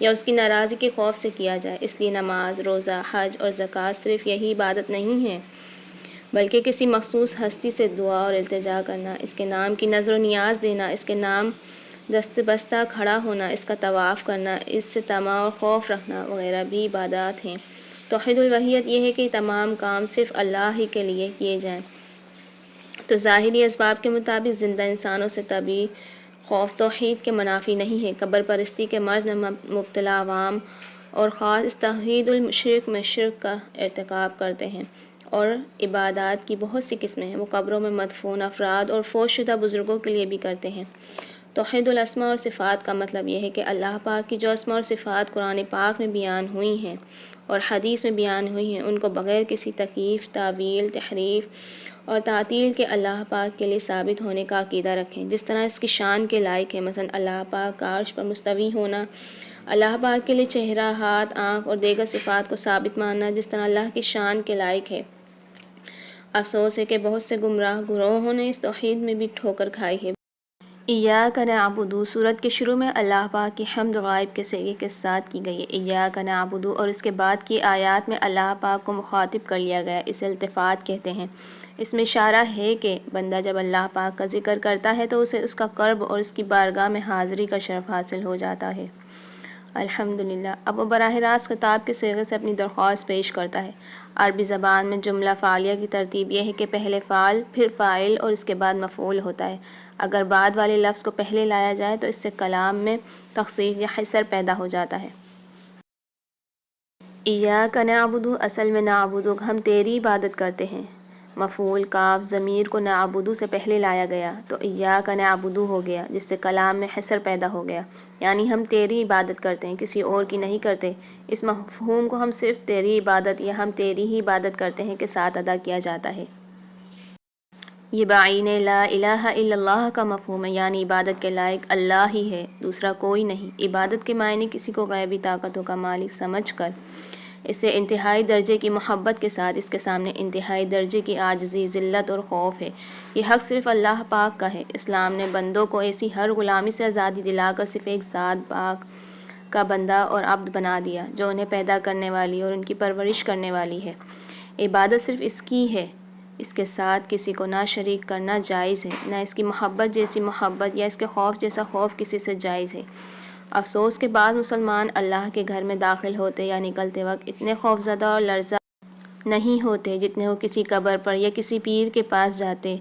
یا اس کی ناراضی کے خوف سے کیا جائے۔ اس لیے نماز، روزہ، حج اور زکوٰۃ صرف یہی عبادت نہیں ہے بلکہ کسی مخصوص ہستی سے دعا اور التجا کرنا، اس کے نام کی نظر و نیاز دینا، اس کے نام دست بستہ کھڑا ہونا، اس کا طواف کرنا، اس سے طمع اور خوف رکھنا وغیرہ بھی عبادات ہیں۔ توحید الوحیت یہ ہے کہ تمام کام صرف اللہ ہی کے لیے کیے جائیں۔ تو ظاہری اسباب کے مطابق زندہ انسانوں سے طبعی خوف توحید کے منافی نہیں ہے۔ قبر پرستی کے مرض میں مبتلا عوام اور خاص اس توحید المشرک میں شرک کا ارتکاب کرتے ہیں، اور عبادات کی بہت سی قسمیں ہیں۔ وہ قبروں میں مدفون افراد اور فوت شدہ بزرگوں کے لیے بھی کرتے ہیں۔ توحید الاسماء اور صفات کا مطلب یہ ہے کہ اللہ پاک کی جو اسماء اور صفات قرآن پاک میں بیان ہوئی ہیں اور حدیث میں بیان ہوئی ہیں، ان کو بغیر کسی تکییف، تعویل، تحریف اور تعطیل کے اللہ پاک کے لیے ثابت ہونے کا عقیدہ رکھیں، جس طرح اس کی شان کے لائق ہے۔ مثلا اللہ پاک کا عرش پر مستوی ہونا، اللہ پاک کے لیے چہرہ، ہاتھ، آنکھ اور دیگر صفات کو ثابت ماننا جس طرح اللہ کی شان کے لائق ہے۔ افسوس ہے کہ بہت سے گمراہ گروہوں نے اس توحید میں بھی ٹھوکر کھائی ہے۔ ایاک نعبد سورت کے شروع میں اللہ پاک کی حمد غائب کے صیغے کے ساتھ کی گئی ہے۔ ایاک نعبد، اور اس کے بعد کی آیات میں اللہ پاک کو مخاطب کر لیا گیا، اسے التفات کہتے ہیں۔ اس میں اشارہ ہے کہ بندہ جب اللہ پاک کا ذکر کرتا ہے تو اسے اس کا قرب اور اس کی بارگاہ میں حاضری کا شرف حاصل ہو جاتا ہے۔ الحمدللہ۔ اب وہ براہ راست خطاب کے صیغے سے اپنی درخواست پیش کرتا ہے۔ عربی زبان میں جملہ فعلیہ کی ترتیب یہ ہے کہ پہلے فعل، پھر فاعل اور اس کے بعد مفعول ہوتا ہے۔ اگر بعد والے لفظ کو پہلے لایا جائے تو اس سے کلام میں تخصیص یا حصر پیدا ہو جاتا ہے۔ ایاک نعبد، اصل میں نعبد، ہم تیری عبادت کرتے ہیں۔ مفعول کاف ضمیر کو نعبد سے پہلے لایا گیا تو ایاک نعبد ہو گیا، جس سے کلام میں حصر پیدا ہو گیا، یعنی ہم تیری عبادت کرتے ہیں، کسی اور کی نہیں کرتے۔ اس مفہوم کو ہم صرف تیری عبادت یا ہم تیری ہی عبادت کرتے ہیں کے ساتھ ادا کیا جاتا ہے۔ یہ بعین لا الہ الا اللہ کا مفہوم ہے، یعنی عبادت کے لائق اللہ ہی ہے، دوسرا کوئی نہیں۔ عبادت کے معنی کسی کو غیبی طاقتوں کا مالک سمجھ کر اس سے انتہائی درجے کی محبت کے ساتھ اس کے سامنے انتہائی درجے کی عاجزی، ذلت اور خوف ہے۔ یہ حق صرف اللہ پاک کا ہے۔ اسلام نے بندوں کو ایسی ہر غلامی سے آزادی دلا کر صرف ایک ذات پاک کا بندہ اور عبد بنا دیا، جو انہیں پیدا کرنے والی اور ان کی پرورش کرنے والی ہے۔ عبادت صرف اس کی ہے، اس کے ساتھ کسی کو نہ شریک کرنا جائز ہے، نہ اس کی محبت جیسی محبت یا اس کے خوف جیسا خوف کسی سے جائز ہے۔ افسوس کے بعد مسلمان اللہ کے گھر میں داخل ہوتے یا نکلتے وقت اتنے خوفزدہ اور لرزہ نہیں ہوتے جتنے وہ کسی قبر پر یا کسی پیر کے پاس جاتے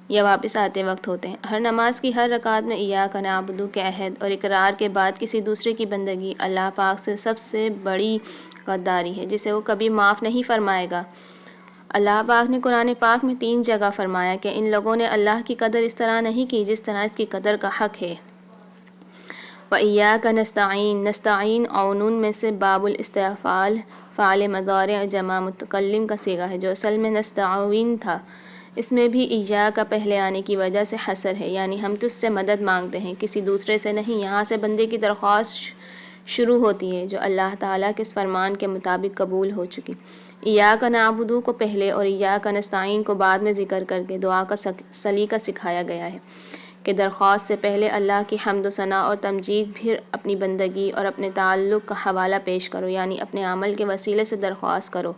یا واپس آتے وقت ہوتے ہیں۔ ہر نماز کی ہر رکعت میں ایاک نعبد کے عہد اور اقرار کے بعد کسی دوسرے کی بندگی اللہ پاک سے سب سے بڑی غداری ہے، جسے وہ کبھی معاف نہیں فرمائے گا۔ اللہ پاک نے قرآن پاک میں 3 جگہ فرمایا کہ ان لوگوں نے اللہ کی قدر اس طرح نہیں کی جس طرح اس کی قدر کا حق ہے۔ وَإِيَّاكَ نَسْتَعِينُ، نستعین عونون میں سے باب الاستعفال فعل مضارع جمع متکلم کا صیغہ ہے، جو اصل میں نستعین تھا۔ اس میں بھی ایاک کا پہلے آنے کی وجہ سے حصر ہے، یعنی ہم تجھ سے مدد مانگتے ہیں، کسی دوسرے سے نہیں۔ یہاں سے بندے کی درخواست شروع ہوتی ہے جو اللہ تعالیٰ کے اس فرمان کے مطابق قبول ہو چکی۔ ایاک نعبد کو پہلے اور ایاک نستعین کو بعد میں ذکر کر کے دعا کا سلیقہ سکھایا گیا ہے کہ درخواست سے پہلے اللہ کی حمد و ثنا اور تمجید، پھر اپنی بندگی اور اپنے تعلق کا حوالہ پیش کرو، یعنی اپنے عمل کے وسیلے سے درخواست کرو۔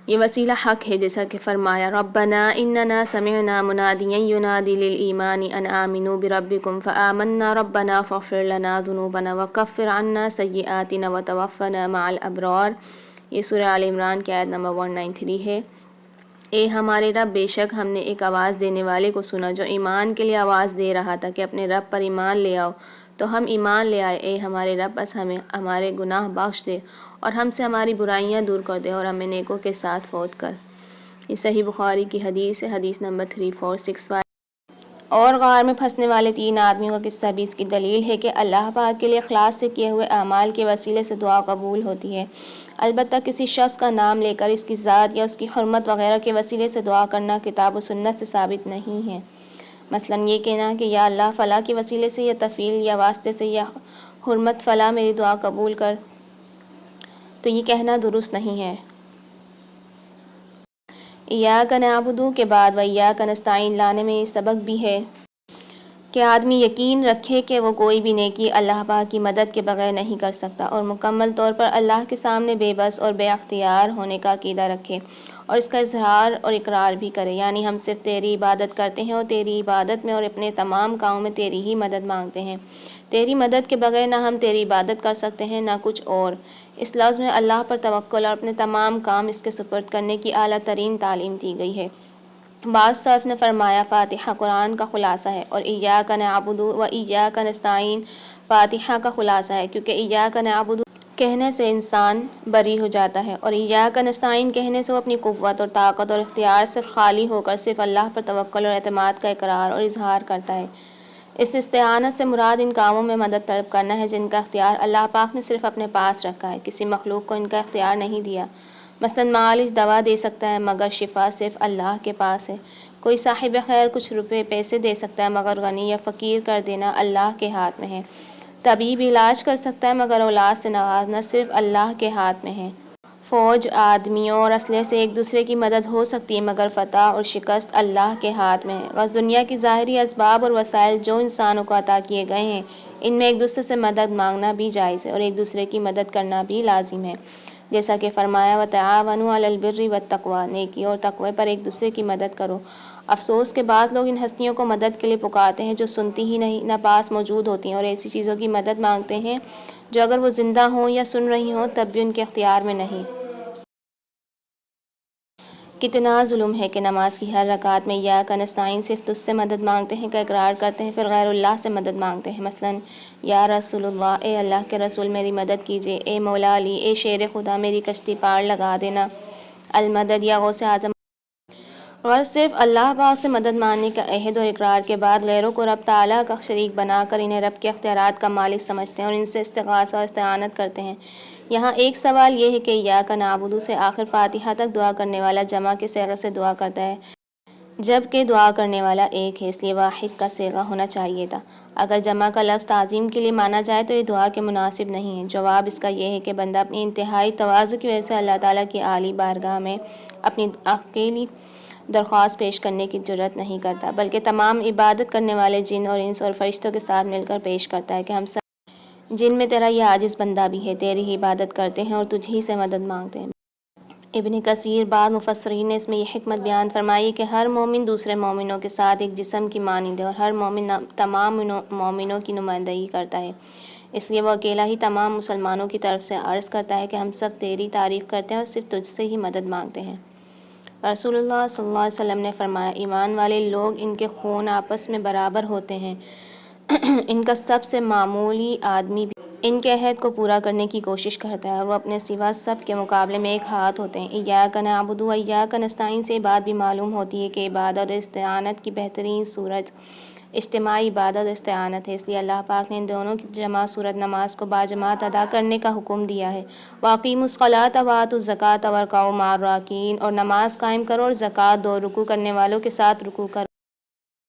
یہ وسیلہ حق ہے، جیسا کہ فرمایا ربنا اننا سمعنا منادیا ینادی للایمان ان آمنوا بربکم فآمنا ربنا فاغفر لنا ذنوبنا وکفر عنا سیئاتنا وتوفنا مع الابرار۔ یہ سورہ آل عمران کی آیت نمبر 193 ہے۔ اے ہمارے رب، بے شک ہم نے ایک آواز دینے والے کو سنا جو ایمان کے لیے آواز دے رہا تھا کہ اپنے رب پر ایمان لے آؤ، تو ہم ایمان لے آئے۔ اے ہمارے رب، بس ہمیں ہمارے گناہ بخش دے اور ہم سے ہماری برائیاں دور کر دے اور ہمیں نیکوں کے ساتھ فوت کر۔ یہ صحیح بخاری کی حدیث ہے، حدیث نمبر 3465۔ اور غار میں پھنسنے والے 3 آدمیوں کا قصہ بھی اس کی دلیل ہے کہ اللہ پاک کے لیے اخلاص سے کیے ہوئے اعمال کے وسیلے سے دعا قبول ہوتی ہے۔ البتہ کسی شخص کا نام لے کر اس کی ذات یا اس کی حرمت وغیرہ کے وسیلے سے دعا کرنا کتاب و سنت سے ثابت نہیں ہے۔ مثلاً یہ کہنا کہ یا اللہ فلاں کے وسیلے سے یا تفعیل یا واسطے سے یا حرمت فلاں میری دعا قبول کر، تو یہ کہنا درست نہیں ہے۔ ایاک نعبد کے بعد وایاک نستعین لانے میں یہ سبق بھی ہے کہ آدمی یقین رکھے کہ وہ کوئی بھی نیکی اللہ پاک کی مدد کے بغیر نہیں کر سکتا، اور مکمل طور پر اللہ کے سامنے بے بس اور بے اختیار ہونے کا عقیدہ رکھے اور اس کا اظہار اور اقرار بھی کرے، یعنی ہم صرف تیری عبادت کرتے ہیں اور تیری عبادت میں اور اپنے تمام کاموں میں تیری ہی مدد مانگتے ہیں، تیری مدد کے بغیر نہ ہم تیری عبادت کر سکتے ہیں نہ کچھ اور۔ اس لفظ میں اللہ پر توکل اور اپنے تمام کام اس کے سپرد کرنے کی اعلیٰ ترین تعلیم دی گئی ہے۔ بعض سلف نے فرمایا فاتحہ قرآن کا خلاصہ ہے اور ایاک نعبد و ایاک نستعین فاتحہ کا خلاصہ ہے، کیونکہ ایاک نعبد کہنے سے انسان بری ہو جاتا ہے اور ایاک نستعین کہنے سے وہ اپنی قوت اور طاقت اور اختیار سے خالی ہو کر صرف اللہ پر توکل اور اعتماد کا اقرار اور اظہار کرتا ہے۔ اس استعانت سے مراد ان کاموں میں مدد طلب کرنا ہے جن کا اختیار اللہ پاک نے صرف اپنے پاس رکھا ہے، کسی مخلوق کو ان کا اختیار نہیں دیا۔ مثلاً معالج دوا دے سکتا ہے مگر شفا صرف اللہ کے پاس ہے، کوئی صاحب خیر کچھ روپے پیسے دے سکتا ہے مگر غنی یا فقیر کر دینا اللہ کے ہاتھ میں ہے، طبیب علاج کر سکتا ہے مگر اولاد سے نوازنا صرف اللہ کے ہاتھ میں ہے۔ فوج آدمیوں اور اسلحے سے ایک دوسرے کی مدد ہو سکتی ہے مگر فتح اور شکست اللہ کے ہاتھ میں ہے۔ غرض دنیا کی ظاہری اسباب اور وسائل جو انسانوں کو عطا کیے گئے ہیں ان میں ایک دوسرے سے مدد مانگنا بھی جائز ہے اور ایک دوسرے کی مدد کرنا بھی لازم ہے، جیسا کہ فرمایا وَتَعَاوَنُوا عَلَى الْبِرِّ وَالتَّقْوَىٰ، نیکی اور تقوی پر ایک دوسرے کی مدد کرو۔ افسوس کہ بعض لوگ ان ہستیوں کو مدد کے لیے پکارتے ہیں جو سنتی ہی نہیں، نہ پاس موجود ہوتی ہیں، اور ایسی چیزوں کی مدد مانگتے ہیں جو اگر وہ زندہ ہوں یا سن رہی ہوں تب بھی ان کے اختیار میں نہیں۔ کتنا ظلم ہے کہ نماز کی ہر رکعت میں ایاک نستعین صرف تجھ سے مدد مانگتے ہیں کا اقرار کرتے ہیں، پھر غیر اللہ سے مدد مانگتے ہیں، مثلاً یا رسول اللہ، اے اللہ کے رسول میری مدد کیجیے، اے مولا علی، اے شیر خدا میری کشتی پار لگا دینا، المدد یا غوث اعظم۔ غرض صرف اللہ پاک سے مدد مانگنے کا عہد اور اقرار کے بعد غیروں کو رب تعالیٰ کا شریک بنا کر انہیں رب کے اختیارات کا مالک سمجھتے ہیں اور ان سے استغاثہ اور استعانت کرتے ہیں۔ یہاں ایک سوال یہ ہے کہ ایاک نعبد سے آخر فاتحہ تک دعا کرنے والا جمع کے صیغے سے دعا کرتا ہے جبکہ دعا کرنے والا ایک ہے، اس لیے واحد کا صیغہ ہونا چاہیے تھا۔ اگر جمع کا لفظ تعظیم کے لیے مانا جائے تو یہ دعا کے مناسب نہیں ہے۔ جواب اس کا یہ ہے کہ بندہ اپنی انتہائی تواضع کی وجہ سے اللہ تعالیٰ کی عالی بارگاہ میں اپنی اکیلی درخواست پیش کرنے کی جرات نہیں کرتا، بلکہ تمام عبادت کرنے والے جن اور انس اور فرشتوں کے ساتھ مل کر پیش کرتا ہے کہ ہم سب جن میں تیرا یہ عاجز بندہ بھی ہے تیری ہی عبادت کرتے ہیں اور تجھ ہی سے مدد مانگتے ہیں۔ ابن کثیر بعض مفسرین نے اس میں یہ حکمت بیان فرمائی کہ ہر مومن دوسرے مومنوں کے ساتھ ایک جسم کی مانند ہے اور ہر مومن تمام مومنوں کی نمائندگی کرتا ہے، اس لیے وہ اکیلا ہی تمام مسلمانوں کی طرف سے عرض کرتا ہے کہ ہم سب تیری تعریف کرتے ہیں اور صرف تجھ سے ہی مدد مانگتے ہیں۔ رسول اللہ صلی اللہ علیہ وسلم نے فرمایا ایمان والے لوگ ان کے خون آپس میں برابر ہوتے ہیں، ان کا سب سے معمولی آدمی بھی ان کے عہد کو پورا کرنے کی کوشش کرتا ہے اور وہ اپنے سوا سب کے مقابلے میں ایک ہاتھ ہوتے ہیں۔ ایاک نعبد و ایاک نستعین سے یہ بات بھی معلوم ہوتی ہے کہ عبادت اور استعانت کی بہترین صورت اجتماعی عبادت اور استعانت ہے، اس لیے اللہ پاک نے ان دونوں کی جمع صورت نماز کو باجماعت ادا کرنے کا حکم دیا ہے۔ وَأَقِیمُوا الصَّلَاةَ وَآتُوا الزَّکَاةَ وَارْکَعُوا مَعَ الرَّاکِعِینَ، اور نماز قائم کرو اور زکوٰۃ دو، رکوع کرنے والوں کے ساتھ رکوع کرو۔